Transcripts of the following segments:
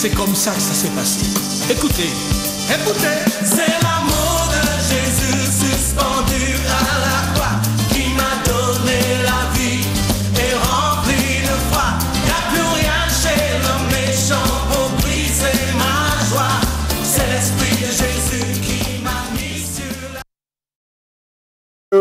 c'est comme ça que ça s'est passé. Écoutez, écoutez. C'est l'amour de Jésus suspendu à la croix qui m'a donné la vie et rempli de foi. Y a plus rien chez le méchant pour briser ma joie. C'est l'esprit de Jésus qui m'a mis sur la...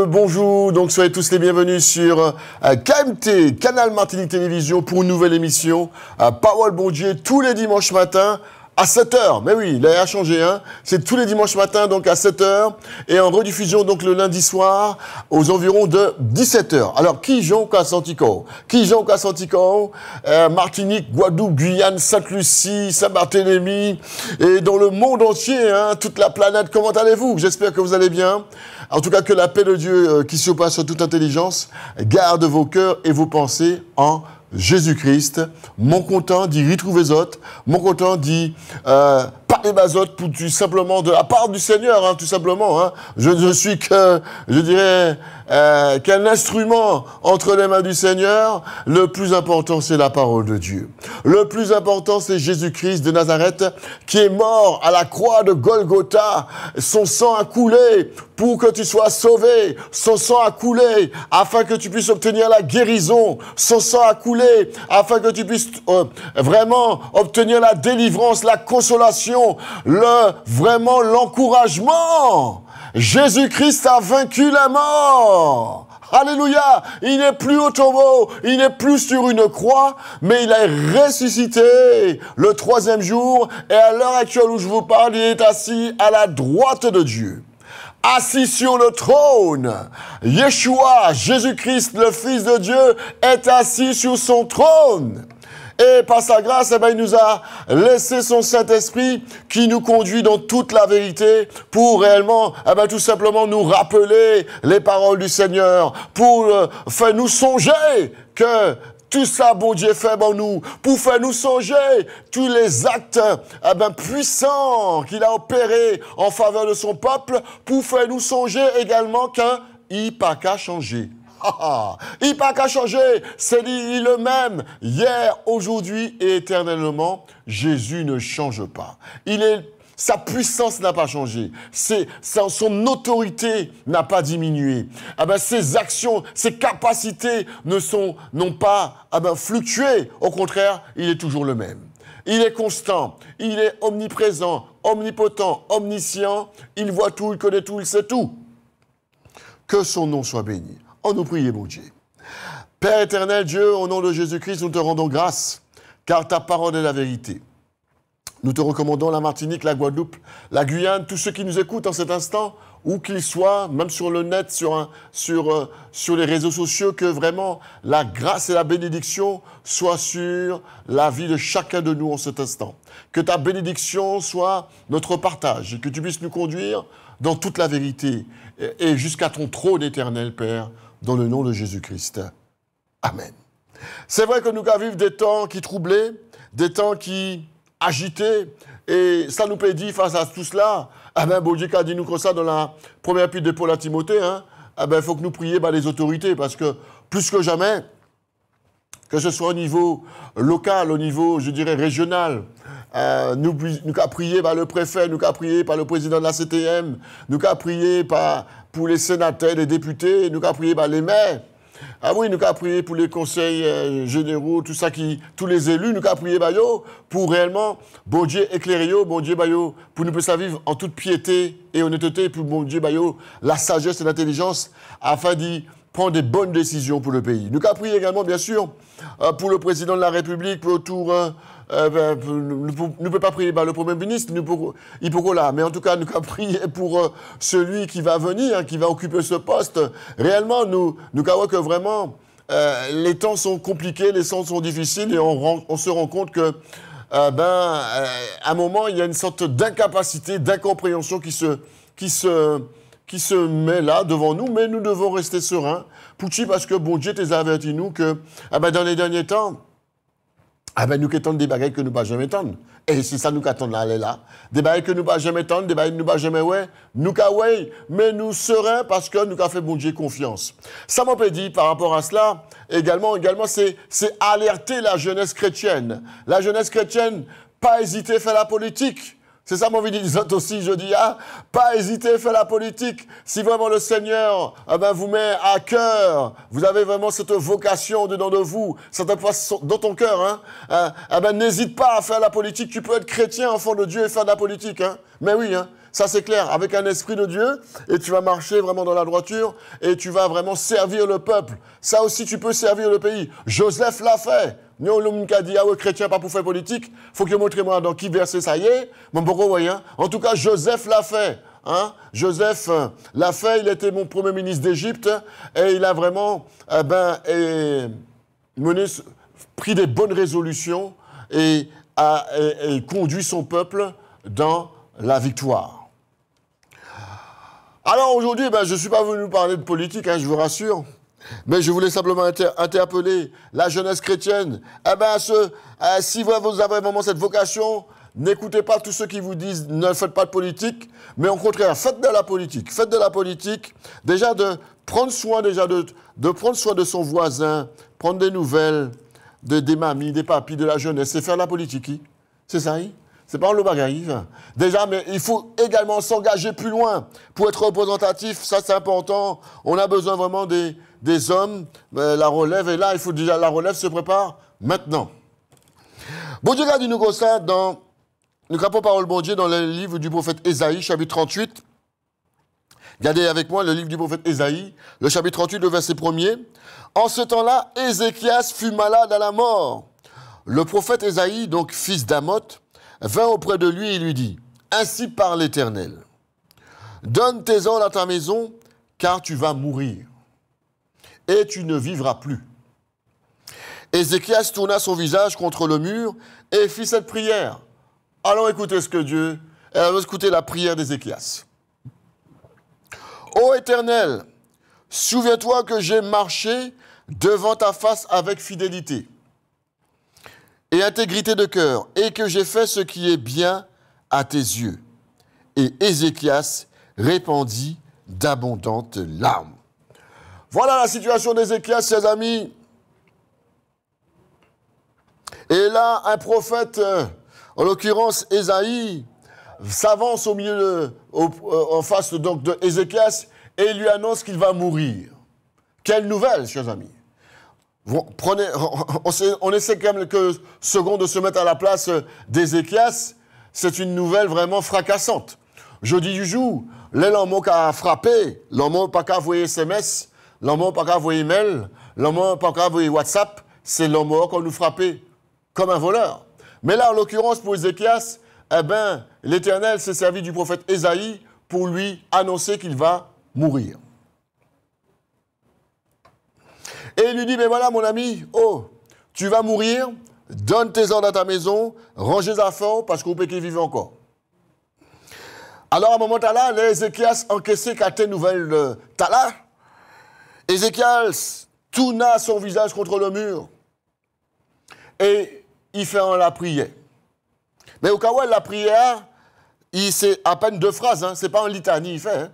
Bonjour, donc soyez tous les bienvenus sur KMT, Canal Martinique Télévision, pour une nouvelle émission Parole Bon Dieu, tous les dimanches matins à 7h. Mais oui, il a changé, hein. C'est tous les dimanches matins, donc à 7h, et en rediffusion donc le lundi soir aux environs de 17h. Alors, qui joue à Santico? Qui joue à Santico? Martinique, Guadeloupe, Guyane, Sainte-Lucie, Saint-Barthélemy, et dans le monde entier, hein, toute la planète. Comment allez-vous? J'espère que vous allez bien. En tout cas, que la paix de Dieu qui surpasse toute intelligence garde vos cœurs et vos pensées en Jésus-Christ. Mon content d'y retrouver les autres. Mon content d'y parler aux autres pour tout simplement de la part du Seigneur, hein, tout simplement. Hein. Je suis que, je dirais, qu'un instrument entre les mains du Seigneur. Le plus important, c'est la parole de Dieu. Le plus important, c'est Jésus-Christ de Nazareth qui est mort à la croix de Golgotha. Son sang a coulé pour que tu sois sauvé. Son sang a coulé afin que tu puisses obtenir la guérison. Son sang a coulé afin que tu puisses vraiment obtenir la délivrance, la consolation, vraiment l'encouragement. Jésus-Christ a vaincu la mort. Alléluia! Il n'est plus au tombeau, il n'est plus sur une croix, mais il est ressuscité le 3e jour, et à l'heure actuelle où je vous parle, il est assis à la droite de Dieu. Assis sur le trône, Yeshua, Jésus-Christ, le Fils de Dieu, est assis sur son trône. Et par sa grâce, il nous a laissé son Saint-Esprit qui nous conduit dans toute la vérité pour réellement, tout simplement nous rappeler les paroles du Seigneur, pour faire nous songer que tout ça, bon Dieu, fait en nous, pour faire nous songer tous les actes puissants qu'il a opérés en faveur de son peuple, pour faire nous songer également qu'il n'a pas qu'à changer. Il n'a pas qu'à changer, c'est lui le même, hier, aujourd'hui et éternellement. Jésus ne change pas. Sa puissance n'a pas changé. Son autorité n'a pas diminué. Ses actions, ses capacités n'ont pas fluctué. Au contraire, il est toujours le même. Il est constant, il est omniprésent, omnipotent, omniscient. Il voit tout, il connaît tout, il sait tout. Que son nom soit béni. On nous prie, mon Dieu. Père éternel, Dieu, au nom de Jésus-Christ, nous te rendons grâce, car ta parole est la vérité. Nous te recommandons la Martinique, la Guadeloupe, la Guyane, tous ceux qui nous écoutent en cet instant, où qu'ils soient, même sur le net, sur les réseaux sociaux, que vraiment la grâce et la bénédiction soient sur la vie de chacun de nous en cet instant. Que ta bénédiction soit notre partage, et que tu puisses nous conduire dans toute la vérité et jusqu'à ton trône éternel, Père, dans le nom de Jésus-Christ. Amen. C'est vrai que nous vivons des temps qui troublaient, des temps qui agitaient, et ça nous peut dire face à tout cela, bon Dieu a dit nous comme ça dans la première épître de Paul à Timothée, il faut que nous prions les autorités, parce que plus que jamais, que ce soit au niveau local, au niveau, je dirais, régional, nous avons prié par le préfet, nous avons prié par le président de la CTM, nous avons prié pour les sénateurs, les députés, nous avons prié par les maires. Ah oui, nous avons prié pour les conseils généraux, tout ça, tous les élus, nous avons prié pour réellement, bon Dieu, éclairer, bon Dieu, pour nous puissions vivre en toute piété et honnêteté, pour bon Dieu, la sagesse et l'intelligence, afin d'y prendre des bonnes décisions pour le pays. Nous avons prié également, bien sûr, pour le président de la République, pour autour... nous ne pouvons pas prier le Premier ministre, il peut là. Mais en tout cas, nous avons prié pour celui qui va venir, qui va occuper ce poste. Réellement, nous avons que vraiment, les temps sont compliqués, les temps sont difficiles, et on se rend compte que, à un moment, il y a une sorte d'incapacité, d'incompréhension qui se met là devant nous, mais nous devons rester sereins. Parce que bon Dieu t'a averti nous que, dans les derniers temps, nous attendons des bagailles que nous ne pouvons jamais attendre. Et c'est ça nous attendons là. Des bagailles que nous ne pouvons jamais attendre, des bagailles que nous ne pouvons jamais mais nous sereins parce que nous avons fait bon Dieu confiance. Ça m'a peut dire par rapport à cela, également c'est alerter la jeunesse chrétienne. La jeunesse chrétienne pas hésiter à faire la politique. C'est ça mon vidéo aussi, je dis, hein? Pas hésiter à faire la politique. Si vraiment le Seigneur vous met à cœur, vous avez vraiment cette vocation dedans de vous, cette place dans ton cœur, hein? N'hésite pas à faire la politique. Tu peux être chrétien, enfant de Dieu, et faire de la politique. Hein? Mais oui, hein? Ça c'est clair, avec un esprit de Dieu, et tu vas marcher vraiment dans la droiture, et tu vas vraiment servir le peuple. Ça aussi, tu peux servir le pays. Joseph l'a fait. Nous, l'homme qui a dit, ah ouais, chrétien, pas pour faire politique, faut que montrez-moi dans qui verset ça y est. Bon, pourquoi, vous voyez, hein? En tout cas, Joseph l'a fait. Hein? Joseph l'a fait, il était mon premier ministre d'Égypte, et il a vraiment pris des bonnes résolutions, et conduit son peuple dans la victoire. Alors aujourd'hui, je ne suis pas venu parler de politique, hein, je vous rassure. Mais je voulais simplement interpeller la jeunesse chrétienne. Si vous avez vraiment cette vocation, n'écoutez pas tous ceux qui vous disent ne faites pas de politique, mais au contraire, faites de la politique. Faites de la politique, déjà de prendre soin de prendre soin de son voisin, prendre des nouvelles des mamies, des papis, de la jeunesse, c'est faire la politique. C'est ça, c'est pas le bagaille. Déjà, mais il faut également s'engager plus loin pour être représentatif. Ça, c'est important. On a besoin vraiment des hommes. La relève est là. Il faut déjà, la relève se prépare maintenant. Bon Dieu, regardez-nous comme ça dans le capot parole bon Dieu dans le livre du prophète Ésaïe, chapitre 38. Regardez avec moi le livre du prophète Ésaïe, le chapitre 38, le verset 1er. En ce temps-là, Ézéchias fut malade à la mort. Le prophète Ésaïe, donc fils d'Amoth, vint auprès de lui et lui dit, « Ainsi parle l'Éternel, donne tes ordres à ta maison, car tu vas mourir, et tu ne vivras plus. » Ézéchias tourna son visage contre le mur et fit cette prière. Allons écouter écouter la prière d'Ézéchias. « Ô Éternel, souviens-toi que j'ai marché devant ta face avec fidélité et intégrité de cœur, et que j'ai fait ce qui est bien à tes yeux. » Et Ézéchias répandit d'abondantes larmes. Voilà la situation d'Ézéchias, ses amis. Et là, un prophète, en l'occurrence Ésaïe, s'avance en face donc de Ézéchias et lui annonce qu'il va mourir. Quelle nouvelle, chers amis. On essaie quand même quelques secondes de se mettre à la place d'Ézéchias. C'est une nouvelle vraiment fracassante. Jeudi du jour, les l'homme qui a frappé, l'homme pas qu'à envoyer SMS, l'homme pas qu'à envoyer email, l'homme pas qu'à envoyer WhatsApp, c'est l'homme qu'on nous frappait comme un voleur. Mais là, en l'occurrence, pour Ézéchias, l'Éternel s'est servi du prophète Ésaïe pour lui annoncer qu'il va mourir. Et il lui dit, mais voilà mon ami, tu vas mourir, donne tes ordres à ta maison, range les affaires parce qu'on peut qu'il vive encore. Alors à un moment là, Ézéchias encaissait qu'à tes nouvelles là. Ézéchias tourna son visage contre le mur et il fait la prière. Mais au cas où la prière, c'est à peine 2 phrases, c'est pas en litanie, il fait.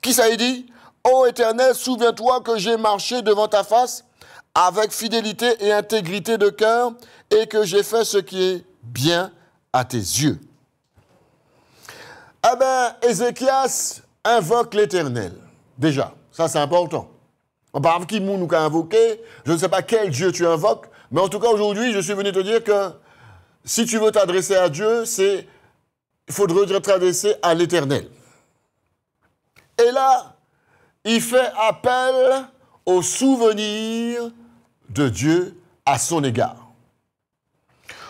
Qui ça il dit? Ô Éternel, souviens-toi que j'ai marché devant ta face avec fidélité et intégrité de cœur et que j'ai fait ce qui est bien à tes yeux. Ézéchias invoque l'Éternel. Déjà, ça c'est important. On parle qui nous a invoqué, je ne sais pas quel Dieu tu invoques, mais en tout cas aujourd'hui, je suis venu te dire que si tu veux t'adresser à Dieu, il faudrait t'adresser à l'Éternel. Et là, il fait appel au souvenir de Dieu à son égard.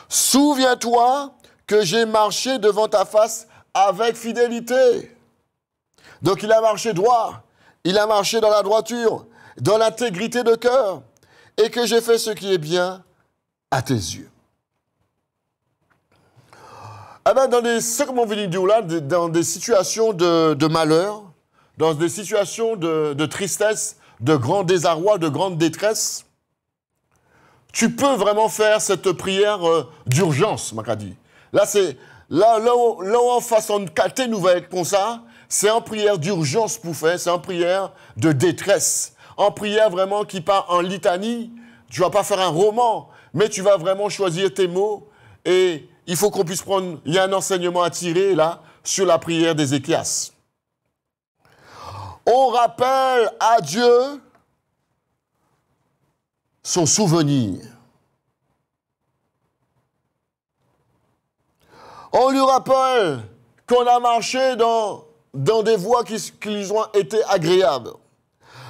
Souviens-toi que j'ai marché devant ta face avec fidélité. Donc il a marché droit, il a marché dans la droiture, dans l'intégrité de cœur, et que j'ai fait ce qui est bien à tes yeux. Dans des situations de malheur, dans des situations de tristesse, de grand désarroi, de grande détresse, tu peux vraiment faire cette prière d'urgence, Makadi. Là, en façon de cater nouvelle comme ça, c'est en prière d'urgence pour faire, c'est en prière de détresse, en prière vraiment qui part en litanie. Tu ne vas pas faire un roman, mais tu vas vraiment choisir tes mots et il faut qu'on puisse prendre, il y a un enseignement à tirer là sur la prière d'Ézéchias. On rappelle à Dieu son souvenir. On lui rappelle qu'on a marché dans des voies qui lui ont été agréables.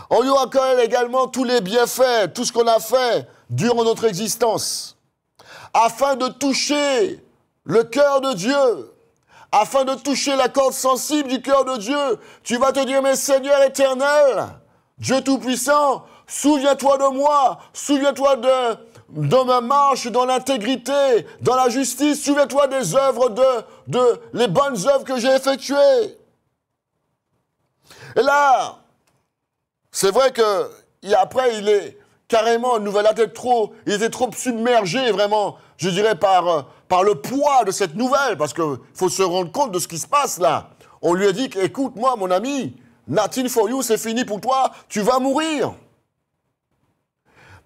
On lui rappelle également tous les bienfaits, tout ce qu'on a fait durant notre existence, afin de toucher le cœur de Dieu, afin de toucher la corde sensible du cœur de Dieu. Tu vas te dire, mais Seigneur éternel, Dieu Tout-Puissant, souviens-toi de moi, souviens-toi de ma marche dans l'intégrité, dans la justice, souviens-toi des œuvres les bonnes œuvres que j'ai effectuées. Et là, c'est vrai que après, il est carrément, il était trop submergé, vraiment, je dirais, par le poids de cette nouvelle, parce qu'il faut se rendre compte de ce qui se passe là. On lui a dit, écoute, moi, mon ami, nothing for you, c'est fini pour toi, tu vas mourir.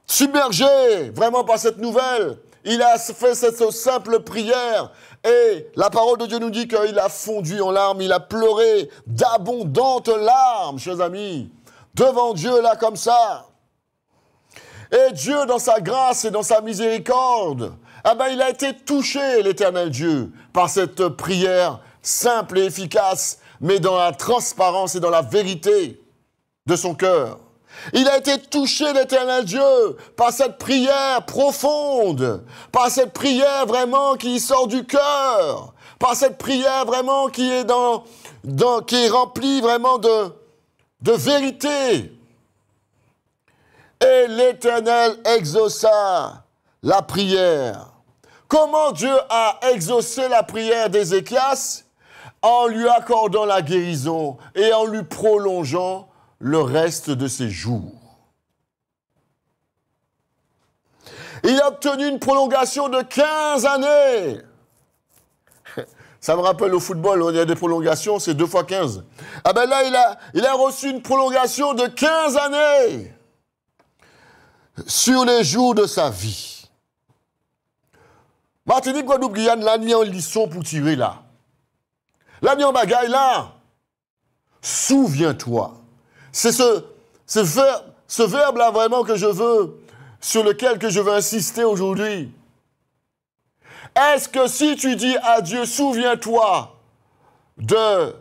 Submergé, vraiment, par cette nouvelle, il a fait cette simple prière, et la parole de Dieu nous dit qu'il a fondu en larmes, il a pleuré d'abondantes larmes, chers amis, devant Dieu, là, comme ça. Et Dieu, dans sa grâce et dans sa miséricorde, il a été touché, l'Éternel Dieu, par cette prière simple et efficace, mais dans la transparence et dans la vérité de son cœur. Il a été touché, l'Éternel Dieu, par cette prière profonde, par cette prière vraiment qui sort du cœur, par cette prière vraiment qui est qui est remplie vraiment de vérité. Et l'Éternel exauça la prière. Comment Dieu a exaucé la prière d'Ézéchias? En lui accordant la guérison et en lui prolongeant le reste de ses jours. Il a obtenu une prolongation de 15 années. Ça me rappelle au football, il y a des prolongations, c'est 2 fois 15. Là, il a reçu une prolongation de 15 années sur les jours de sa vie. Martinique, Guadeloupe, Guyane, là, il y a une leçon pour tirer là. Là, il y a un bagaille là. Souviens-toi. C'est ce verbe-là vraiment sur lequel je veux insister aujourd'hui. Est-ce que si tu dis à Dieu, souviens-toi de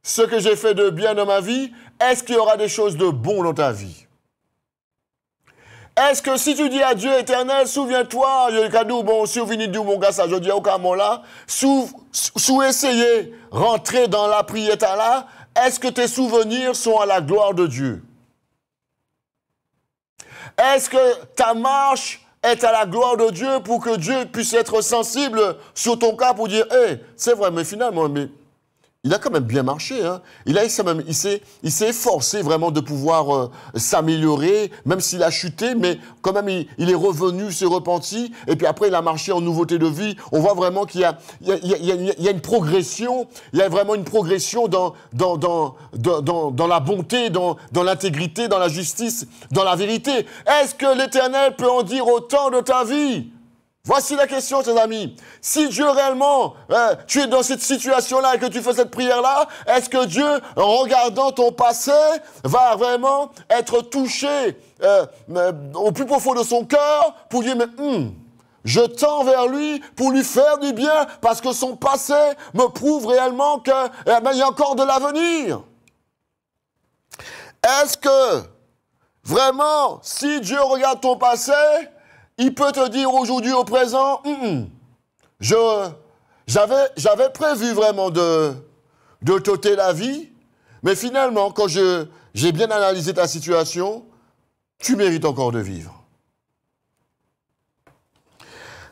ce que j'ai fait de bien dans ma vie, est-ce qu'il y aura des choses de bon dans ta vie? Est-ce que si tu dis à Dieu éternel, souviens-toi, mon gars, ça, je dis au moment là, sous essayer rentrer dans la prière là, est-ce que tes souvenirs sont à la gloire de Dieu? Est-ce que ta marche est à la gloire de Dieu pour que Dieu puisse être sensible sur ton cas pour dire, c'est vrai, mais finalement, il a quand même bien marché. Hein. Il s'est efforcé vraiment de pouvoir s'améliorer, même s'il a chuté, mais quand même, il est revenu, s'est repenti, et puis après, il a marché en nouveauté de vie. On voit vraiment qu'il y a une progression, il y a vraiment une progression dans la bonté, dans l'intégrité, dans la justice, dans la vérité. Est-ce que l'Éternel peut en dire autant de ta vie? Voici la question, chers amis. Si Dieu réellement, tu es dans cette situation-là et que tu fais cette prière-là, est-ce que Dieu, en regardant ton passé, va vraiment être touché au plus profond de son cœur pour dire, je tends vers lui pour lui faire du bien parce que son passé me prouve réellement qu'il y a encore de l'avenir. Est-ce que, vraiment, si Dieu regarde ton passé, il peut te dire aujourd'hui au présent, j'avais prévu vraiment de t'ôter la vie, mais finalement, quand j'ai bien analysé ta situation, tu mérites encore de vivre.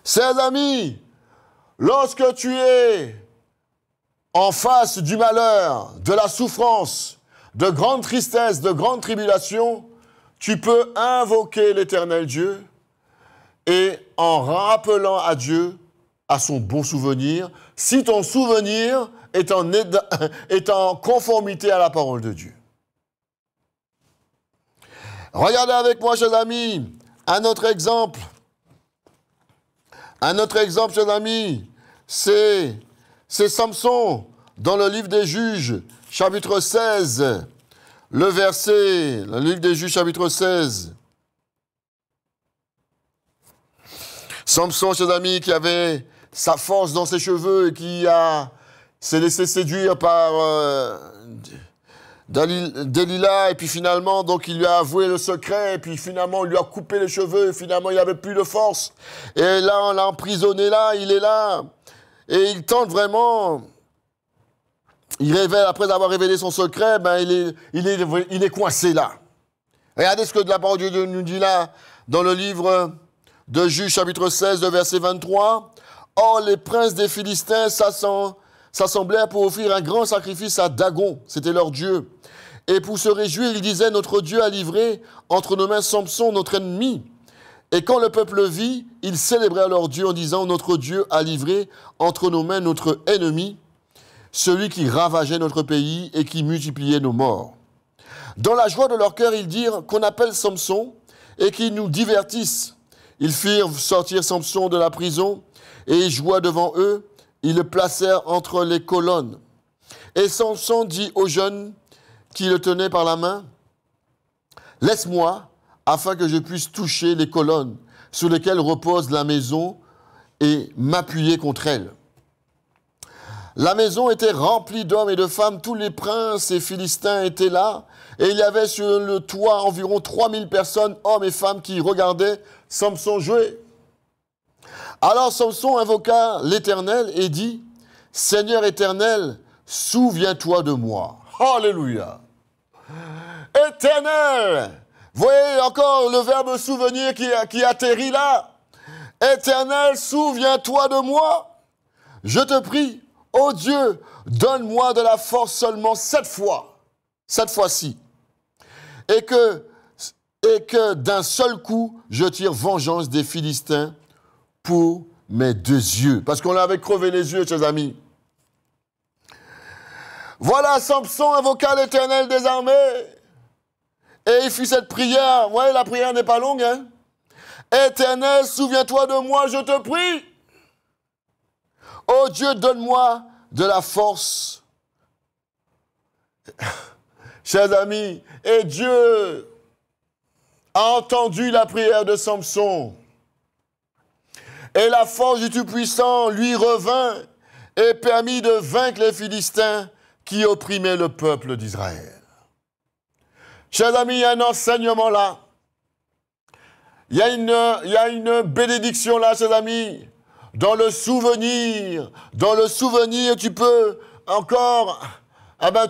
Chers amis, lorsque tu es en face du malheur, de la souffrance, de grande tristesse, de grande tribulation, tu peux invoquer l'Éternel Dieu, et en rappelant à Dieu, à son bon souvenir, si ton souvenir est en conformité à la parole de Dieu. Regardez avec moi, chers amis, un autre exemple Un autre exemple, chers amis, c'est Samson, dans le livre des Juges, chapitre 16, le livre des Juges, chapitre 16. Samson, chers amis, qui avait sa force dans ses cheveux et qui s'est laissé séduire par Delilah, et puis finalement, donc il lui a avoué le secret, et puis finalement, on lui a coupé les cheveux, et finalement, il n'avait plus de force. Et là, on l'a emprisonné là, il est là, et il tente vraiment, il révèle, après avoir révélé son secret, ben il est coincé là. Regardez ce que la parole de Dieu nous dit là, dans le livre de Juges, chapitre 16, verset 23. « Or, les princes des Philistins s'assemblèrent pour offrir un grand sacrifice à Dagon, c'était leur dieu. Et pour se réjouir, ils disaient, notre Dieu a livré entre nos mains Samson, notre ennemi. Et quand le peuple vit, ils célébrèrent leur Dieu en disant, notre Dieu a livré entre nos mains notre ennemi, celui qui ravageait notre pays et qui multipliait nos morts. Dans la joie de leur cœur, ils dirent qu'on appelle Samson et qu'il nous divertisse. Ils firent sortir Samson de la prison et il joua devant eux. Ils le placèrent entre les colonnes. Et Samson dit aux jeunes qui le tenaient par la main, « Laisse-moi, afin que je puisse toucher les colonnes sur lesquelles repose la maison et m'appuyer contre elles. » La maison était remplie d'hommes et de femmes, tous les princes et Philistins étaient là, et il y avait sur le toit environ 3000 personnes, hommes et femmes, qui regardaient Samson jouer. Alors Samson invoqua l'Éternel et dit, « Seigneur éternel, souviens-toi de moi. » Alléluia. Éternel. Voyez encore le verbe souvenir qui atterrit là. Éternel, souviens-toi de moi. Je te prie, ô Dieu, donne-moi de la force seulement cette fois-ci. Et que d'un seul coup, je tire vengeance des Philistins pour mes deux yeux. Parce qu'on avait crevé les yeux, chers amis. Voilà, Samson invoqua l'Éternel des armées. Et il fit cette prière. Vous voyez, la prière n'est pas longue, hein? Éternel, souviens-toi de moi, je te prie. Oh Dieu, donne-moi de la force. Chers amis, et Dieu a entendu la prière de Samson. Et la force du Tout-Puissant lui revint et permit de vaincre les Philistins qui opprimaient le peuple d'Israël. Chers amis, il y a un enseignement là. Il y a une bénédiction là, chers amis. Dans le souvenir, tu peux encore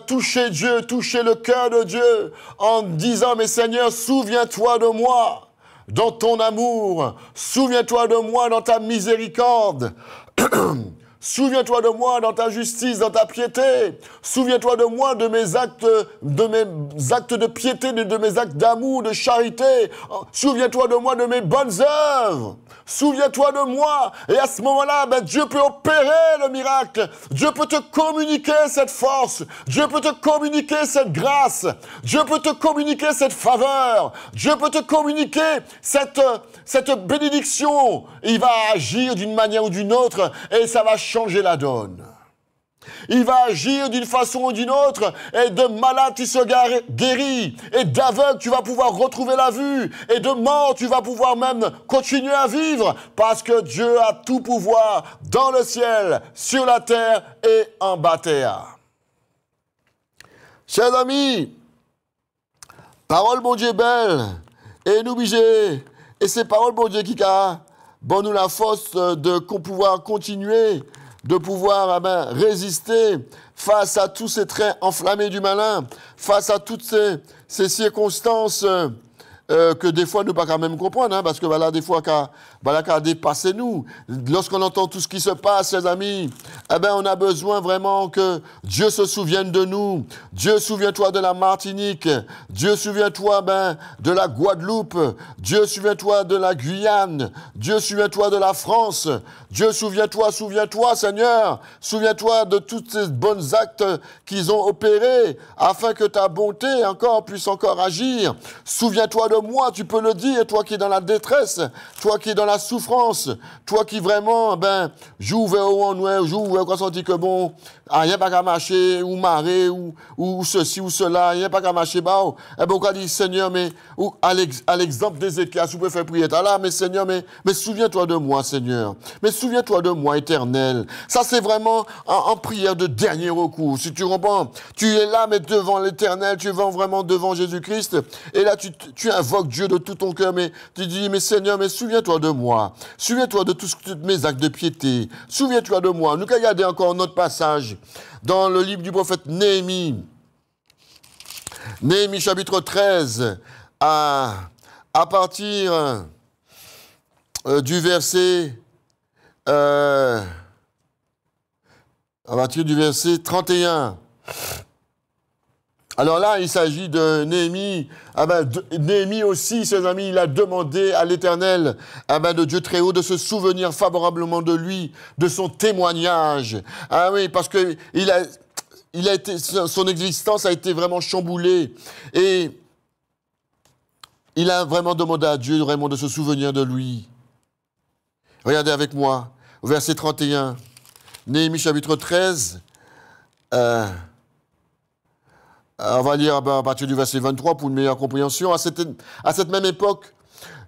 toucher Dieu, toucher le cœur de Dieu en disant, mais Seigneur, souviens-toi de moi dans ton amour, souviens-toi de moi dans ta miséricorde. Souviens-toi de moi dans ta justice, dans ta piété. Souviens-toi de moi de mes actes de piété, de mes actes d'amour, de charité. Souviens-toi de moi de mes bonnes œuvres. Souviens-toi de moi. Et à ce moment-là, Dieu peut opérer le miracle. Dieu peut te communiquer cette force. Dieu peut te communiquer cette grâce. Dieu peut te communiquer cette faveur. Dieu peut te communiquer cette bénédiction. Il va agir d'une manière ou d'une autre et ça va changer la donne. Il va agir d'une façon ou d'une autre, et de malade tu seras guéri, et d'aveugle tu vas pouvoir retrouver la vue, et de mort tu vas pouvoir même continuer à vivre, parce que Dieu a tout pouvoir dans le ciel, sur la terre et en bas terre. Chers amis, parole bon Dieu belle, et n'oubliez, et c'est parole bon Dieu qui a bon nous la force de pouvoir continuer, de pouvoir résister face à tous ces traits enflammés du malin, face à toutes ces circonstances que des fois nous ne pouvons pas quand même comprendre, parce que voilà, des fois, qu'à dépasser nous. Lorsqu'on entend tout ce qui se passe, chers amis, on a besoin vraiment que Dieu se souvienne de nous. Dieu, souviens-toi de la Martinique. Dieu, souviens-toi de la Guadeloupe. Dieu, souviens-toi de la Guyane. Dieu, souviens-toi de la France. Dieu, souviens-toi, Seigneur. Souviens-toi de tous ces bons actes qu'ils ont opérés, afin que ta bonté puisse encore agir. Souviens-toi de moi, tu peux le dire, toi qui es dans la détresse, toi qui es dans la souffrance, toi qui vraiment, joue vers ou noir, joue vers quoi sentir que bon, rien pas qu'à marcher, ou marrer, ou ceci, ou cela, rien pas qu'à marcher, et bon, on dit, Seigneur, mais, ou à l'exemple d'Ézéchias, si vous pouvez faire prier, là, mais Seigneur, mais souviens-toi de moi, Seigneur. Mais souviens-toi de moi, Éternel. Ça, c'est vraiment en prière de dernier recours. Si tu comprends, tu es là, mais devant l'Éternel, tu vas vraiment devant Jésus-Christ, et là, tu invoques Dieu de tout ton cœur, mais tu dis, mais Seigneur, mais souviens-toi de moi. Souviens-toi de tous mes actes de piété. Souviens-toi de moi. Nous, regardez encore notre passage dans le livre du prophète Néhémie. Néhémie, chapitre 13, à partir du verset 31. Alors là, il s'agit de Néhémie. Néhémie aussi, ses amis, il a demandé à l'Éternel, de Dieu très haut, de se souvenir favorablement de lui, de son témoignage. Ah oui, parce que son existence a été vraiment chamboulée. Et il a vraiment demandé à Dieu vraiment de se souvenir de lui. Regardez avec moi, au verset 31. Néhémie chapitre 13. On va lire à partir du verset 23 pour une meilleure compréhension. À cette même époque,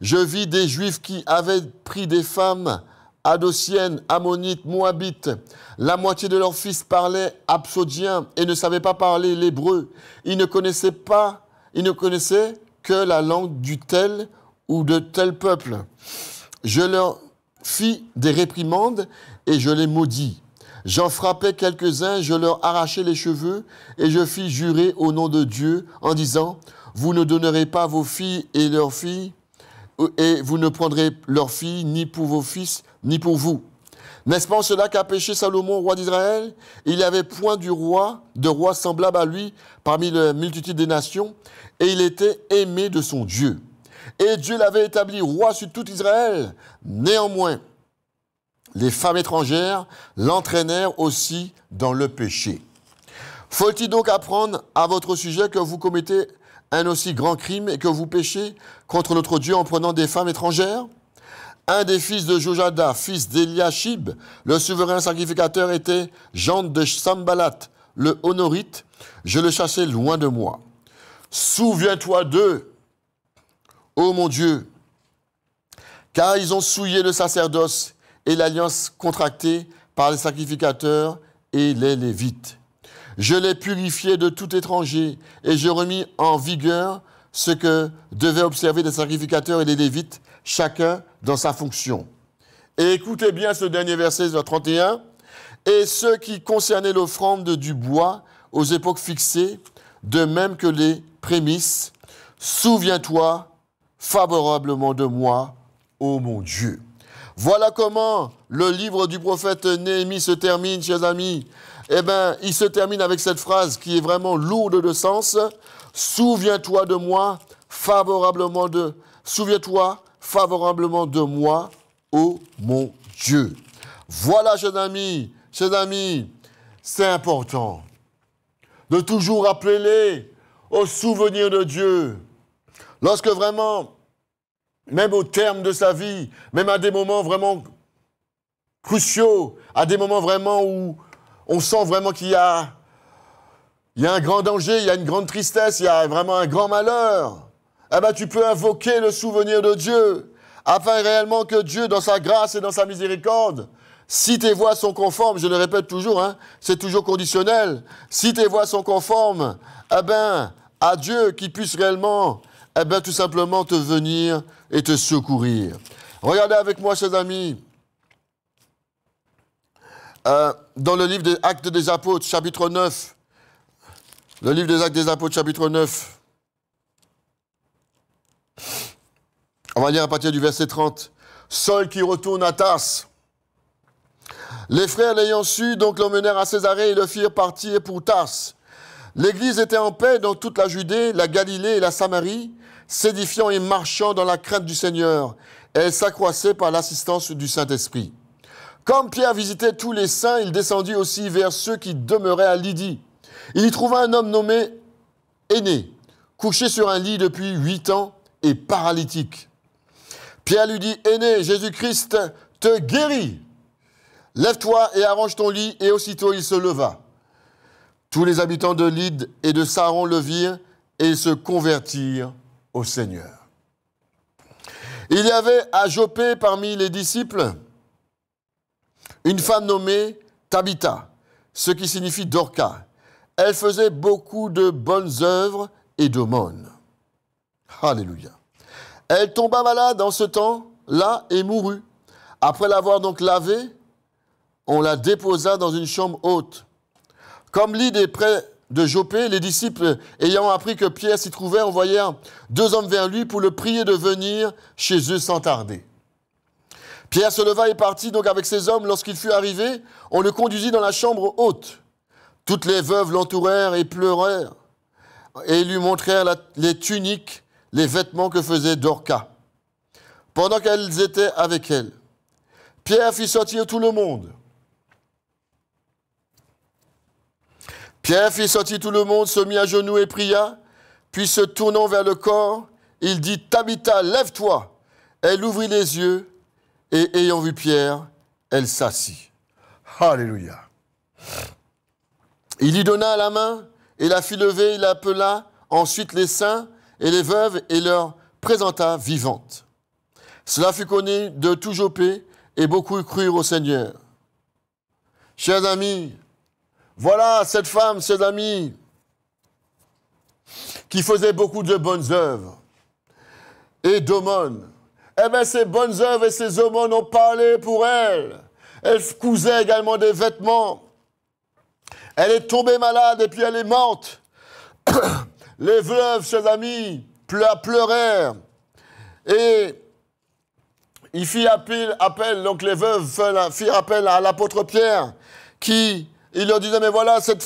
je vis des Juifs qui avaient pris des femmes Adociennes, Ammonites, Moabites. La moitié de leurs fils parlaient absodien et ne savaient pas parler l'hébreu. Ils ne connaissaient que la langue du tel ou de tel peuple. Je leur fis des réprimandes et je les maudis. J'en frappais quelques-uns, je leur arrachai les cheveux et je fis jurer au nom de Dieu en disant, vous ne donnerez pas vos filles et leurs filles et vous ne prendrez leurs filles ni pour vos fils ni pour vous. N'est-ce pas en cela qu'a péché Salomon, roi d'Israël? Il n'y avait point de roi semblable à lui parmi la multitude des nations et il était aimé de son Dieu. Et Dieu l'avait établi roi sur tout Israël. Néanmoins, les femmes étrangères l'entraînèrent aussi dans le péché. Faut-il donc apprendre à votre sujet que vous commettez un aussi grand crime et que vous péchez contre notre Dieu en prenant des femmes étrangères? Un des fils de Jojada, fils d'Eliashib, le souverain sacrificateur, était gendre de Sambalat, le Honorite. Je le chassai loin de moi. Souviens-toi d'eux, ô mon Dieu, car ils ont souillé le sacerdoce et l'alliance contractée par les sacrificateurs et les Lévites. Je les purifiai de tout étranger et je remis en vigueur ce que devaient observer les sacrificateurs et les Lévites, chacun dans sa fonction. Et écoutez bien ce dernier verset 31. Et ce qui concernait l'offrande du bois aux époques fixées, de même que les prémices, souviens-toi favorablement de moi, ô mon Dieu. Voilà comment le livre du prophète Néhémie se termine, chers amis. Il se termine avec cette phrase qui est vraiment lourde de sens. Souviens-toi de moi favorablement de moi, ô mon Dieu. Voilà, chers amis, c'est important de toujours rappeler au souvenir de Dieu. Lorsque vraiment, même au terme de sa vie, même à des moments vraiment cruciaux, à des moments vraiment où on sent vraiment qu'il y a un grand danger, il y a une grande tristesse, il y a vraiment un grand malheur, tu peux invoquer le souvenir de Dieu, afin réellement que Dieu, dans sa grâce et dans sa miséricorde, si tes voies sont conformes, je le répète toujours, c'est toujours conditionnel, si tes voies sont conformes, à Dieu qui puisse réellement, tout simplement te venir et te secourir. Regardez avec moi, chers amis, dans le livre des Actes des Apôtres, chapitre 9, le livre des Actes des Apôtres, chapitre 9, on va lire à partir du verset 30. Saul qui retourne à Tarse. Les frères l'ayant su, donc l'emmenèrent à Césarée et le firent partir pour Tarse. L'Église était en paix dans toute la Judée, la Galilée et la Samarie, s'édifiant et marchant dans la crainte du Seigneur. Elle s'accroissait par l'assistance du Saint-Esprit. Comme Pierre visitait tous les saints, il descendit aussi vers ceux qui demeuraient à Lydie. Il y trouva un homme nommé Aîné, couché sur un lit depuis 8 ans et paralytique. Pierre lui dit, aîné, Jésus-Christ te guérit. Lève-toi et arrange ton lit. Et aussitôt il se leva. Tous les habitants de Lydde et de Saron le virent et ils se convertirent au Seigneur. Il y avait à Joppé parmi les disciples une femme nommée Tabitha, ce qui signifie Dorcas. Elle faisait beaucoup de bonnes œuvres et d'aumônes. Alléluia. Elle tomba malade en ce temps-là et mourut. Après l'avoir donc lavée, on la déposa dans une chambre haute. Comme Lydde est près de Joppé, les disciples, ayant appris que Pierre s'y trouvait, envoyèrent 2 hommes vers lui pour le prier de venir chez eux sans tarder. Pierre se leva et partit donc avec ces hommes. Lorsqu'il fut arrivé, on le conduisit dans la chambre haute. Toutes les veuves l'entourèrent et pleurèrent et lui montrèrent les tuniques, les vêtements que faisait Dorcas, pendant qu'elles étaient avec elle. Pierre fit sortir tout le monde. Pierre fit sortir tout le monde, se mit à genoux et pria, puis se tournant vers le corps, il dit « Tabitha, lève-toi !» Elle ouvrit les yeux et ayant vu Pierre, elle s'assit. Alléluia. Il lui donna la main et la fit lever, il appela ensuite les saints et les veuves et leur présenta vivantes. Cela fut connu de tout Joppé et beaucoup crurent au Seigneur. Chers amis, voilà cette femme, chers amis, qui faisait beaucoup de bonnes œuvres et d'aumônes. Eh bien, ces bonnes œuvres et ces aumônes ont parlé pour elle. Elle cousait également des vêtements. Elle est tombée malade et puis elle est morte. Les veuves, chers amis, pleurèrent. Et il fit appel, donc les veuves firent appel à l'apôtre Pierre, qui, il leur disait, mais voilà, cette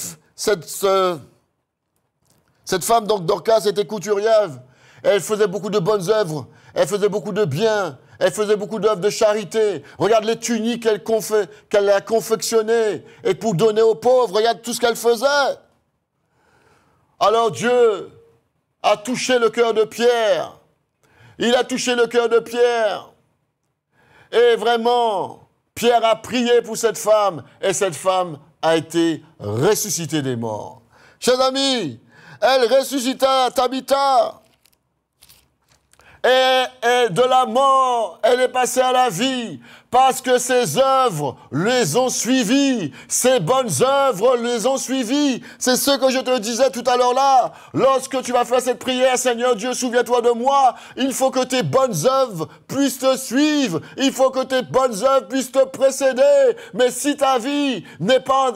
femme, donc Dorcas, était couturière. Elle faisait beaucoup de bonnes œuvres. Elle faisait beaucoup de bien. Elle faisait beaucoup d'œuvres de charité. Regarde les tuniques qu'elle a confectionnées. Et pour donner aux pauvres, regarde tout ce qu'elle faisait. Alors Dieu a touché le cœur de Pierre. Il a touché le cœur de Pierre. Et vraiment, Pierre a prié pour cette femme. Et cette femme a été ressuscitée des morts. Chers amis, elle ressuscita Tabitha. Et de la mort, elle est passée à la vie parce que ses œuvres les ont suivies. Ses bonnes œuvres les ont suivies. C'est ce que je te disais tout à l'heure là. Lorsque tu vas faire cette prière, Seigneur Dieu, souviens-toi de moi. Il faut que tes bonnes œuvres puissent te suivre. Il faut que tes bonnes œuvres puissent te précéder. Mais si ta vie n'est pas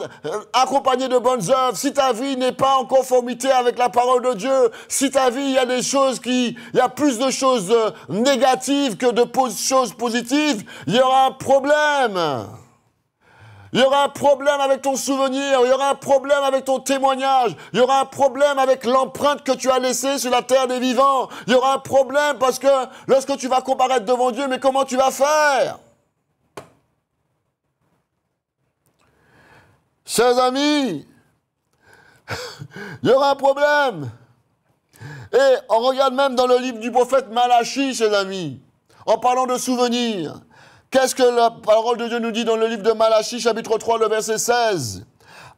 accompagnée de bonnes œuvres, si ta vie n'est pas en conformité avec la parole de Dieu, si ta vie, il y a des choses il y a plus de choses négatives que de choses positives, il y aura un problème. Il y aura un problème avec ton souvenir, il y aura un problème avec ton témoignage, il y aura un problème avec l'empreinte que tu as laissée sur la terre des vivants. Il y aura un problème parce que lorsque tu vas comparaître devant Dieu, mais comment tu vas faire? Chers amis, il y aura un problème. Et on regarde même dans le livre du prophète Malachie, chers amis, en parlant de souvenirs. Qu'est-ce que la parole de Dieu nous dit dans le livre de Malachie, chapitre 3, le verset 16?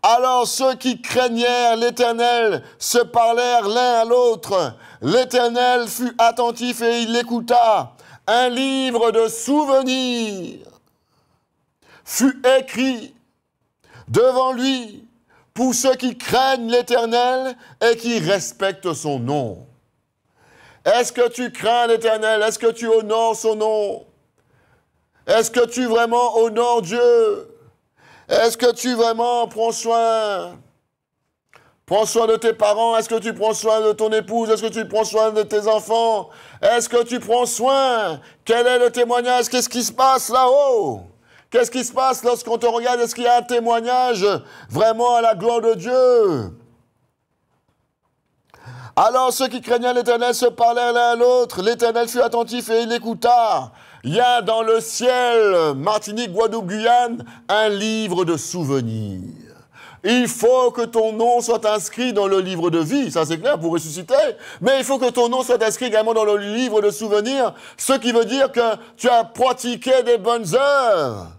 Alors ceux qui craignèrent l'Éternel se parlèrent l'un à l'autre. L'Éternel fut attentif et il l'écouta. Un livre de souvenirs fut écrit devant lui pour ceux qui craignent l'Éternel et qui respectent son nom. Est-ce que tu crains l'Éternel? Est-ce que tu honores son nom? Est-ce que tu vraiment honores Dieu? Est-ce que tu vraiment prends soin de tes parents? Est-ce que tu prends soin de ton épouse? Est-ce que tu prends soin de tes enfants? Est-ce que tu prends soin? Quel est le témoignage? Qu'est-ce qui se passe là-haut? Qu'est-ce qui se passe lorsqu'on te regarde? Est-ce qu'il y a un témoignage vraiment à la gloire de Dieu? Alors ceux qui craignaient l'Éternel se parlèrent l'un à l'autre. L'Éternel fut attentif et il écouta. Il y a dans le ciel, Martinique, Guadeloupe, Guyane, un livre de souvenirs. il faut que ton nom soit inscrit dans le livre de vie, ça c'est clair, pour ressusciter, mais il faut que ton nom soit inscrit également dans le livre de souvenirs, ce qui veut dire que tu as pratiqué des bonnes œuvres.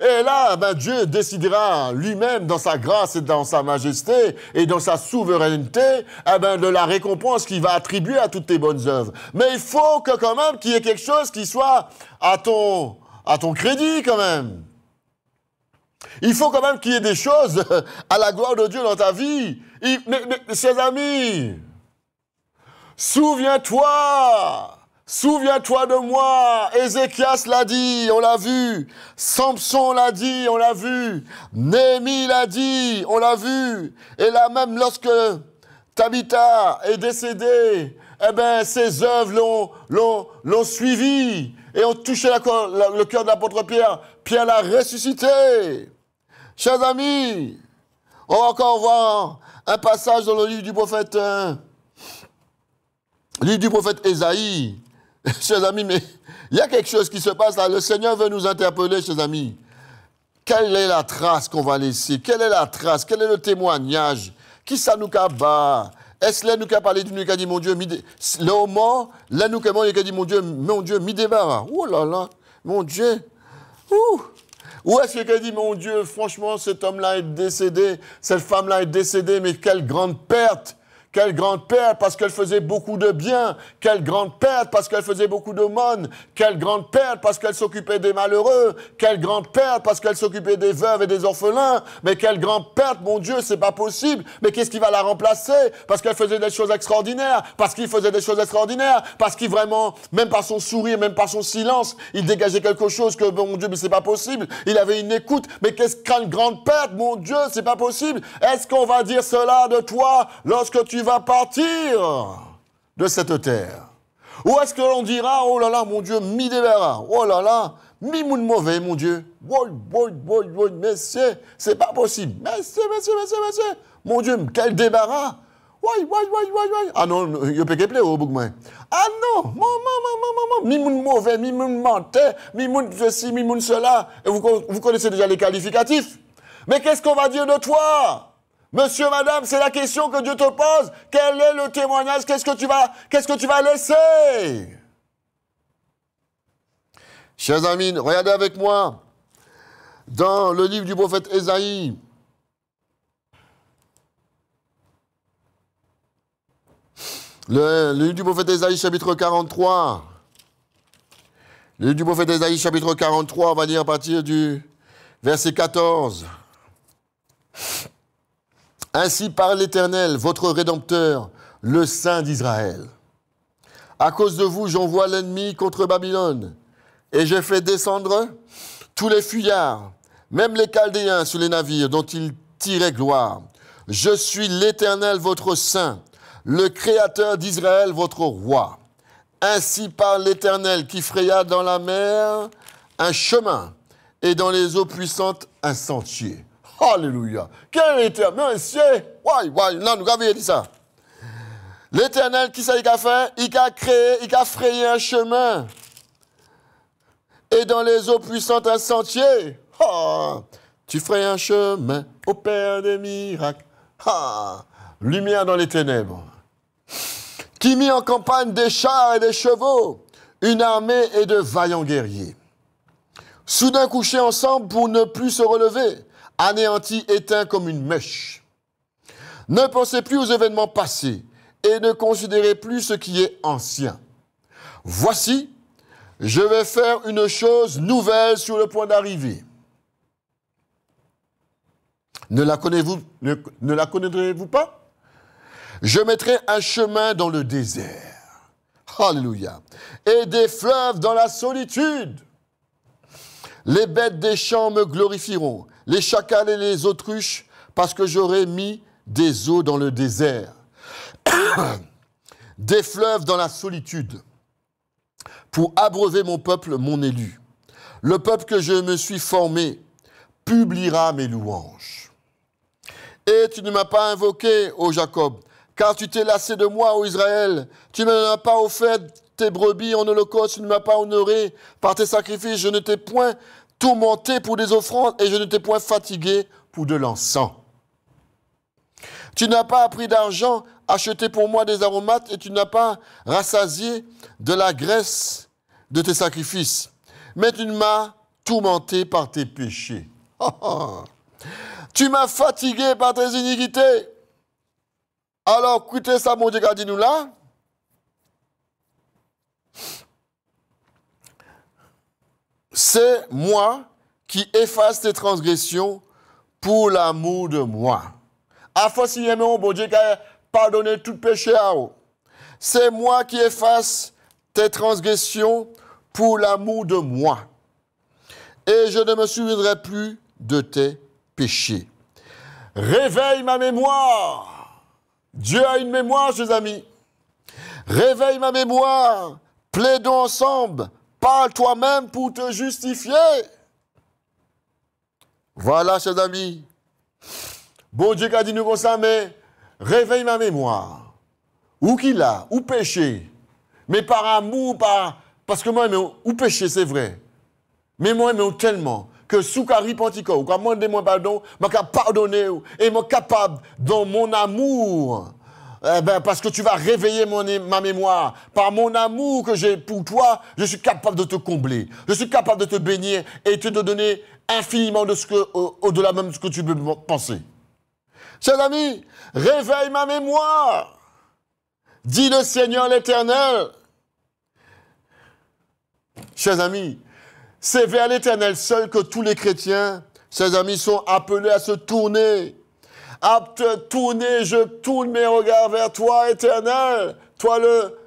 Et là, Dieu décidera lui-même, dans sa grâce et dans sa majesté et dans sa souveraineté, de la récompense qu'il va attribuer à toutes tes bonnes œuvres. Mais il faut que quand même qu'il y ait quelque chose qui soit à ton crédit quand même. Il faut quand même qu'il y ait des choses à la gloire de Dieu dans ta vie. Mais chers amis, souviens-toi de moi. Ézéchias l'a dit, on l'a vu. Samson l'a dit, on l'a vu. Néhémie l'a dit, on l'a vu. Et là même lorsque Tabitha est décédée, ses œuvres l'ont suivi et ont touché le cœur de l'apôtre Pierre. Pierre l'a ressuscité. Chers amis, on va encore voir un passage dans le livre du prophète Ésaïe. Chers amis, mais il y a quelque chose qui se passe là. Le Seigneur veut nous interpeller, chers amis. Quelle est la trace qu'on va laisser? Quelle est la trace? Quel est le témoignage? Qui ça nous bat? Est-ce là nous qui a parlé du nous qui a dit mon Dieu, le moment, là nous qui a dit mon Dieu, mi débarras. Oh là là, mon Dieu. Ouh. Ou est-ce qu'il a dit, mon Dieu, franchement, cet homme-là est décédé, cette femme-là est décédée, mais quelle grande perte! Quelle grande perte parce qu'elle faisait beaucoup de bien. Quelle grande perte parce qu'elle faisait beaucoup d'aumônes. Quelle grande perte parce qu'elle s'occupait des malheureux. Quelle grande perte parce qu'elle s'occupait des veuves et des orphelins. Mais quelle grande perte, mon Dieu, c'est pas possible. Mais qu'est-ce qui va la remplacer? Parce qu'elle faisait des choses extraordinaires. Parce qu'il faisait des choses extraordinaires. Parce qu'il vraiment, même par son sourire, même par son silence, il dégageait quelque chose que, mon Dieu, mais c'est pas possible. Il avait une écoute. Mais qu'est-ce qu'une grande perte, mon Dieu, c'est pas possible. Est-ce qu'on va dire cela de toi lorsque tu vas partir de cette terre? Ou est-ce que l'on dira, oh là là, mon Dieu, mi débarras, oh là là, mi moun mauvais, mon Dieu, messieurs, c'est pas possible, messieurs, mon Dieu, quel débarras, ah non, il peut que plaire au bout de moi. Ah non, mi moun mauvais, mi moun menteur, mi moun ceci, mi moun cela, et vous connaissez déjà les qualificatifs. Mais qu'est-ce qu'on va dire de toi? Monsieur, madame, c'est la question que Dieu te pose. Quel est le témoignage? Qu'est-ce que tu vas laisser? Chers amis, regardez avec moi dans le livre du prophète Ésaïe. Le livre du prophète Ésaïe, chapitre 43. Le livre du prophète Ésaïe, chapitre 43, on va lire à partir du verset 14. Ainsi parle l'Éternel, votre Rédempteur, le Saint d'Israël. À cause de vous, j'envoie l'ennemi contre Babylone, et je fais descendre tous les fuyards, même les Chaldéens sur les navires dont ils tiraient gloire. Je suis l'Éternel, votre Saint, le Créateur d'Israël, votre Roi. Ainsi parle l'Éternel qui fraya dans la mer un chemin, et dans les eaux puissantes un sentier. Alléluia. Quel éternel, c'est. Non, nous avons dit ça. L'éternel, qui ça, il a fait? Il a créé, il a frayé un chemin. Et dans les eaux puissantes, un sentier. Tu frayes un chemin au Père des miracles. Lumière dans les ténèbres. Qui mit en campagne des chars et des chevaux, une armée et de vaillants guerriers. Soudain couchés ensemble pour ne plus se relever. Anéanti, éteint comme une mèche. Ne pensez plus aux événements passés et ne considérez plus ce qui est ancien. Voici, je vais faire une chose nouvelle sur le point d'arriver. Ne la connaîtrez-vous pas? Je mettrai un chemin dans le désert. Alléluia. Et des fleuves dans la solitude. Les bêtes des champs me glorifieront, les chacals et les autruches, parce que j'aurai mis des eaux dans le désert, des fleuves dans la solitude, pour abreuver mon peuple, mon élu. Le peuple que je me suis formé publiera mes louanges. Et tu ne m'as pas invoqué, ô Jacob, car tu t'es lassé de moi, ô Israël. Tu ne m'as pas offert tes brebis en holocauste, tu ne m'as pas honoré par tes sacrifices, je ne t'ai point tourmenté pour des offrandes et je ne t'ai point fatigué pour de l'encens. Tu n'as pas pris d'argent, acheté pour moi des aromates, et tu n'as pas rassasié de la graisse de tes sacrifices. Mais tu m'as tourmenté par tes péchés. Tu m'as fatigué par tes iniquités. Alors, écoutez ça, mon Dieu, qu'a dit nous là. C'est moi qui efface tes transgressions pour l'amour de moi. Afin si mon bon Dieu qui a pardonné tout péché à vous. C'est moi qui efface tes transgressions pour l'amour de moi. Et je ne me souviendrai plus de tes péchés. Réveille ma mémoire. Dieu a une mémoire, chers amis. Réveille ma mémoire. Plaidons ensemble. Parle toi-même pour te justifier. Voilà, chers amis. Bon Dieu qui a dit nous comme ça, mais réveille ma mémoire. Où qu'il a, où péché. Mais par amour, parce que moi, où péché, c'est vrai. Mais moi, tellement que sous Carrie Pantico, ou quand moi demande pardon, je suis pardonner et je suis capable, dans mon amour, parce que tu vas réveiller ma mémoire. Par mon amour que j'ai pour toi, je suis capable de te combler. Je suis capable de te bénir et de te donner infiniment de ce que, au-delà même de ce que tu peux penser. Chers amis, réveille ma mémoire. Dit le Seigneur l'Éternel. Chers amis, c'est vers l'Éternel seul que tous les chrétiens, chers amis, sont appelés à se tourner. À te tourner, je tourne mes regards vers toi, Éternel, toi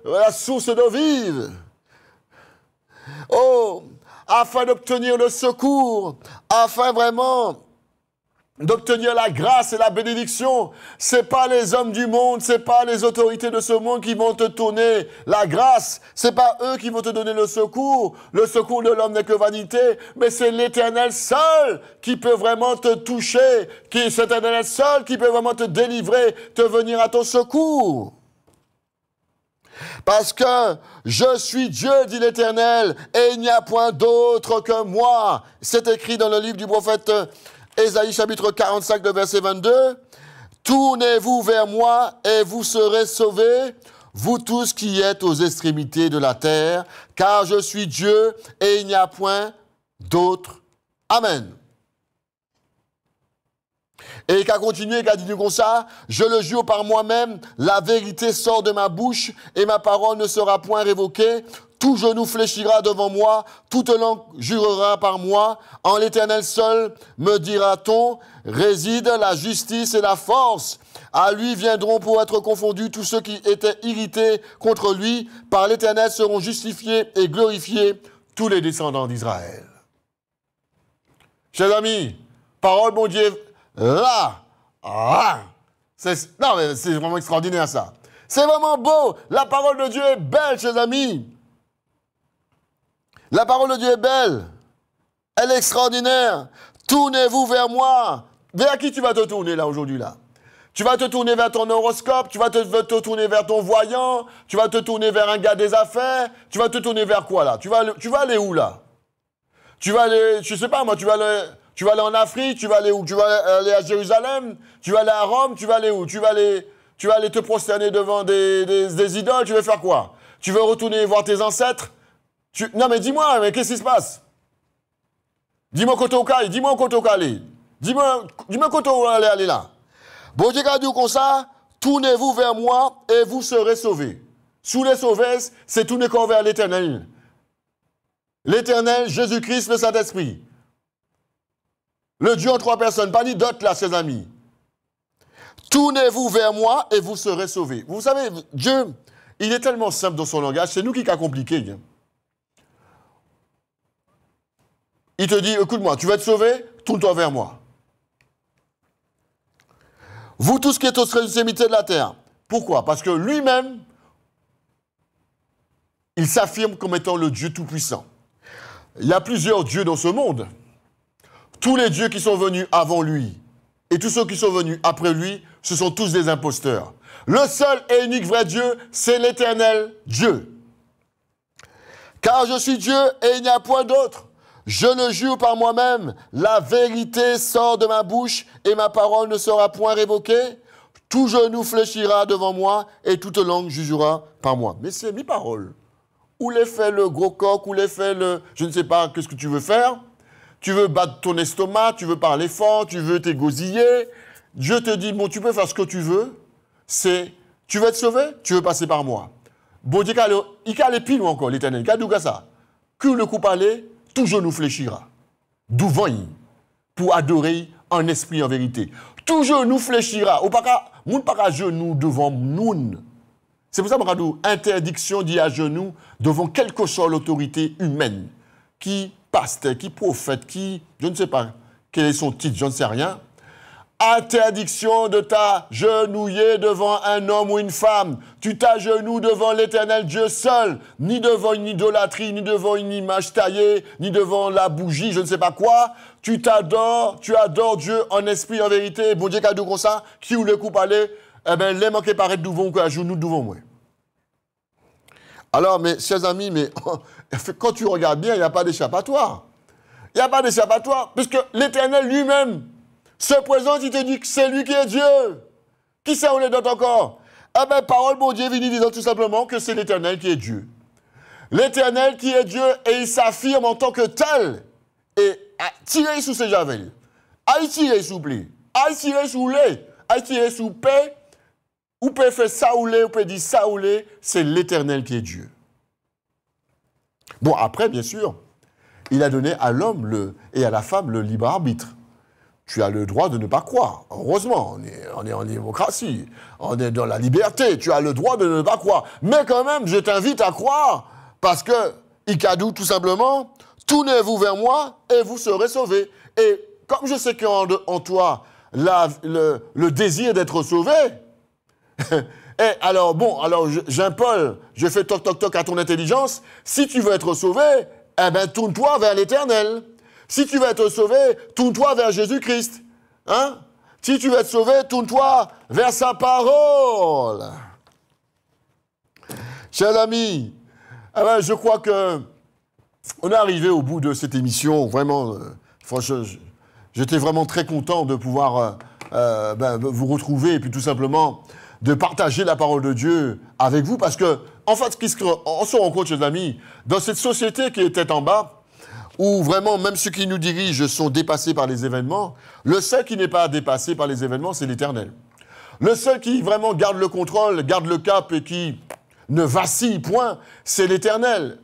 la source d'eau vive. Oh, afin d'obtenir le secours, afin vraiment d'obtenir la grâce et la bénédiction. C'est pas les hommes du monde, c'est pas les autorités de ce monde qui vont te tourner la grâce. C'est pas eux qui vont te donner le secours. Le secours de l'homme n'est que vanité, mais c'est l'Éternel seul qui peut vraiment te toucher, c'est l'Éternel seul qui peut vraiment te délivrer, te venir à ton secours. Parce que je suis Dieu, dit l'Éternel, et il n'y a point d'autre que moi. C'est écrit dans le livre du prophète Ésaïe chapitre 45, le verset 22. Tournez-vous vers moi et vous serez sauvés, vous tous qui êtes aux extrémités de la terre, car je suis Dieu et il n'y a point d'autre. Amen. Et il a continué, il a dit comme ça, je le jure par moi-même, la vérité sort de ma bouche et ma parole ne sera point révoquée. Tout genou fléchira devant moi, toute langue jurera par moi. En l'Éternel seul, me dira-t-on, réside la justice et la force. À lui viendront pour être confondus tous ceux qui étaient irrités contre lui. Par l'Éternel seront justifiés et glorifiés tous les descendants d'Israël. Chers amis, parole mon Dieu, là, non mais c'est vraiment extraordinaire ça. C'est vraiment beau. La parole de Dieu est belle, chers amis. La parole de Dieu est belle. Elle est extraordinaire. Tournez-vous vers moi. Vers qui tu vas te tourner là aujourd'hui là? Tu vas te tourner vers ton horoscope, tu vas te tourner vers ton voyant, tu vas te tourner vers un gars des affaires, tu vas te tourner vers quoi là? Tu vas aller où là? Tu vas aller, je sais pas moi, tu vas aller en Afrique, tu vas aller où? Tu vas aller à Jérusalem, tu vas aller à Rome, tu vas aller où? Tu vas aller te prosterner devant des idoles, tu veux faire quoi? Tu veux retourner voir tes ancêtres? Non mais dis-moi, mais qu'est-ce qui se passe? Dis-moi Kotokai, dis-moi Kotokai. Dis-moi Koto aller là. Bon Dieu a dit comme ça, tournez-vous vers moi et vous serez sauvés. Sous les sauvés, c'est tourner corps vers l'Éternel. L'Éternel, Jésus-Christ, le Saint-Esprit. Le Dieu en trois personnes, pas ni d'autres là, ses amis. Tournez-vous vers moi et vous serez sauvés. Vous savez, Dieu, il est tellement simple dans son langage, c'est nous qui a compliqué. Hein. Il te dit, écoute-moi, tu vas être sauvé, tourne-toi vers moi. Vous tous qui êtes aux extrémités de la terre. Pourquoi? Parce que lui-même, il s'affirme comme étant le Dieu tout-puissant. Il y a plusieurs dieux dans ce monde. Tous les dieux qui sont venus avant lui et tous ceux qui sont venus après lui, ce sont tous des imposteurs. Le seul et unique vrai Dieu, c'est l'Éternel Dieu. Car je suis Dieu et il n'y a point d'autre. Je le jure par moi-même, la vérité sort de ma bouche et ma parole ne sera point révoquée. Tout genou fléchira devant moi et toute langue jugera par moi. Mais c'est mes paroles. Ou les fait le gros coq, ou les fait le... Je ne sais pas, qu'est-ce que tu veux faire? Tu veux battre ton estomac, tu veux parler fort, tu veux t'égosiller. Je te dis, bon, tu peux faire ce que tu veux. C'est, tu veux être sauvé? Tu veux passer par moi. Bon, il y a les piles encore, l'Éternel. Il y a ça. Que le coup parler, tout genou fléchira. Devant lui, pour adorer en esprit, en vérité. Tout genou fléchira. Ou pas genou devant nous. C'est pour ça que nous interdiction d'y à genoux devant quelle que soit l'autorité humaine, qui pasteur, qui prophète, qui, je ne sais pas quel est son titre, je ne sais rien. Interdiction de t'agenouiller devant un homme ou une femme. Tu t'agenouilles devant l'Éternel Dieu seul, ni devant une idolâtrie, ni devant une image taillée, ni devant la bougie, je ne sais pas quoi. Tu adores Dieu en esprit, en vérité. Bon Dieu, cadeau comme ça, qui ou le coup parler, eh bien, les manqués paraître devant quoi, genoux devant moi. Alors, mes chers amis, mais quand tu regardes bien, il n'y a pas d'échappatoire. Il n'y a pas d'échappatoire, puisque l'Éternel lui-même se présente, il te dit que c'est lui qui est Dieu. Qui c'est on les donne encore? Eh bien, parole, bon Dieu, vient disant tout simplement que c'est l'Éternel qui est Dieu. L'Éternel qui est Dieu, et il s'affirme en tant que tel. Et à tirer sous ses javelles, à y tirer sous blé, à y tirer sous lait, à y tirer sous paix, ou peut faire ça ou lait, ou peut dire ça ou lait, c'est l'Éternel qui est Dieu. Bon, après, bien sûr, il a donné à l'homme et à la femme le libre arbitre. Tu as le droit de ne pas croire. Heureusement, on est en démocratie, on est dans la liberté, tu as le droit de ne pas croire. Mais quand même, je t'invite à croire, parce que, Ikadou, tout simplement, tournez-vous vers moi et vous serez sauvés. Et comme je sais qu'en toi, le désir d'être sauvé, et alors, bon, alors, Jean-Paul, je fais toc-toc-toc à ton intelligence, si tu veux être sauvé, eh bien, tourne-toi vers l'Éternel. Si tu veux être sauvé, tourne-toi vers Jésus-Christ. Hein? Si tu veux être sauvé, tourne-toi vers sa parole. Chers amis, eh ben, je crois que on est arrivé au bout de cette émission. Vraiment, franchement, j'étais vraiment très content de pouvoir vous retrouver et puis tout simplement de partager la parole de Dieu avec vous. Parce que, en fait, on se rend compte, chers amis, dans cette société qui est tête en bas, où vraiment, même ceux qui nous dirigent sont dépassés par les événements, le seul qui n'est pas dépassé par les événements, c'est l'Éternel. Le seul qui vraiment garde le contrôle, garde le cap et qui ne vacille point, c'est l'Éternel.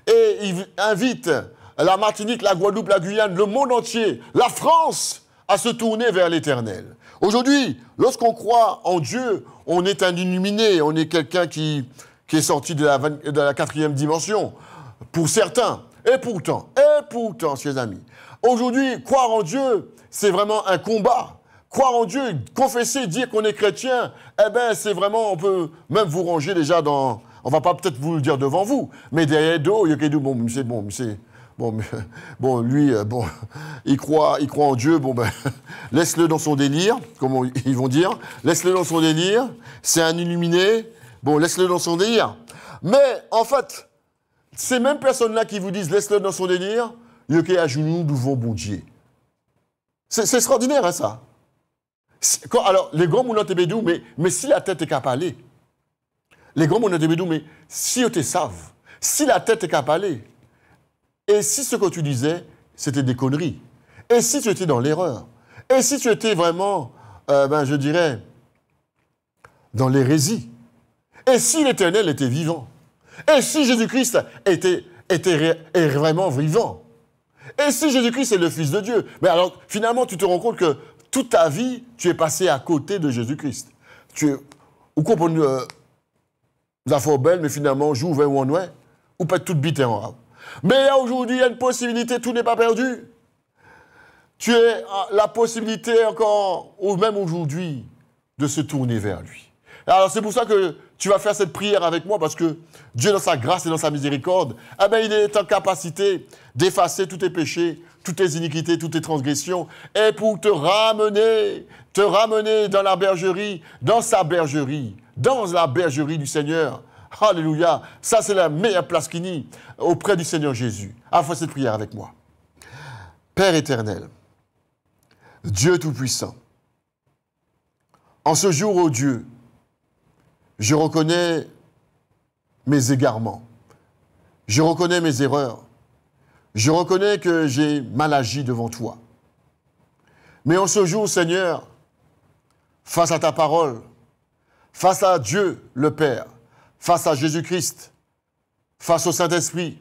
Et il invite la Martinique, la Guadeloupe, la Guyane, le monde entier, la France, à se tourner vers l'Éternel. Aujourd'hui, lorsqu'on croit en Dieu, on est un illuminé, on est quelqu'un qui est sorti de la 4e dimension, pour certains. Et pourtant, chers amis, aujourd'hui, croire en Dieu, c'est vraiment un combat. Croire en Dieu, confesser, dire qu'on est chrétien, eh bien, c'est vraiment, on peut même vous ranger déjà dans... On va pas peut-être vous le dire devant vous, mais derrière dos, il y a quelqu'un lui, il croit en Dieu, laisse-le dans son délire, comme ils vont dire, laisse-le dans son délire, c'est un illuminé, laisse-le dans son délire. Mais, en fait, ces mêmes personnes-là qui vous disent « laisse-le dans son délire », il y a à genoux devant bon Dieu. C'est extraordinaire, hein, ça. Alors, les grands moulins te bédou, mais si la tête est capable, les grands moulins te bédou, mais si ils te savent, si la tête est capable, et si ce que tu disais, c'était des conneries, et si tu étais dans l'erreur, et si tu étais vraiment, je dirais, dans l'hérésie, et si l'Éternel était vivant, et si Jésus-Christ était vraiment vivant, et si Jésus-Christ est le Fils de Dieu, mais alors finalement tu te rends compte que toute ta vie, tu es passé à côté de Jésus-Christ. Ou comprenez, vous avez belle, mais finalement, joue vers ou ouais, ou pas toute bite en rab. Mais aujourd'hui, il y a une possibilité, tout n'est pas perdu. Tu as la possibilité encore, ou même aujourd'hui, de se tourner vers lui. Alors c'est pour ça que tu vas faire cette prière avec moi, parce que Dieu, dans sa grâce et dans sa miséricorde, il est en capacité d'effacer tous tes péchés, toutes tes iniquités, toutes tes transgressions, et pour te ramener dans la bergerie, dans la bergerie du Seigneur. Alléluia. Ça, c'est la meilleure place qu'il y a auprès du Seigneur Jésus. Fais cette prière avec moi. Père éternel, Dieu Tout-Puissant, en ce jour, ô Dieu, je reconnais mes égarements, je reconnais mes erreurs, je reconnais que j'ai mal agi devant toi. Mais en ce jour, Seigneur, face à ta parole, face à Dieu le Père, face à Jésus-Christ, face au Saint-Esprit,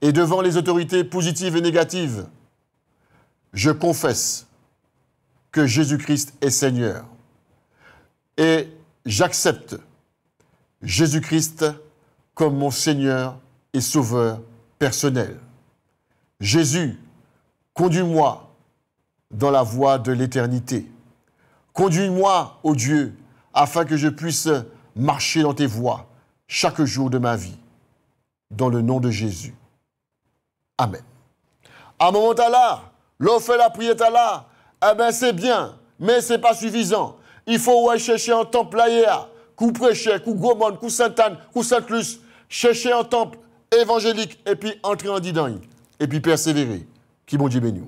et devant les autorités positives et négatives, je confesse que Jésus-Christ est Seigneur. Et j'accepte Jésus-Christ comme mon Seigneur et Sauveur personnel. Jésus, conduis-moi dans la voie de l'éternité. Conduis-moi, ô Dieu, afin que je puisse marcher dans tes voies chaque jour de ma vie. Dans le nom de Jésus. Amen. À un moment là, l'on fait la prière là, eh bien c'est bien, mais ce n'est pas suffisant. Il faut ouais, chercher un temple là, coup prêcher, coup gros monde, coup Sainte-Anne, coup Sainte-Luce, chercher un temple évangélique et puis entrer en dedans et puis persévérer. Qui bon Dieu bénisse.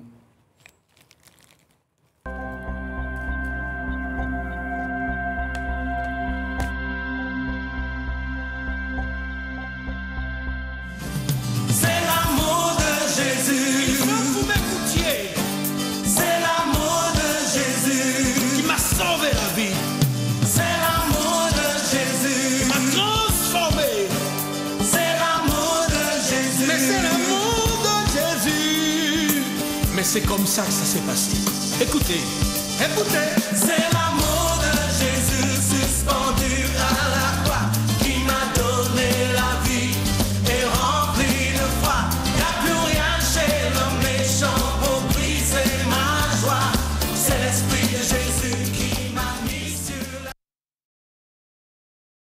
C'est comme ça que ça s'est passé. Écoutez, écoutez.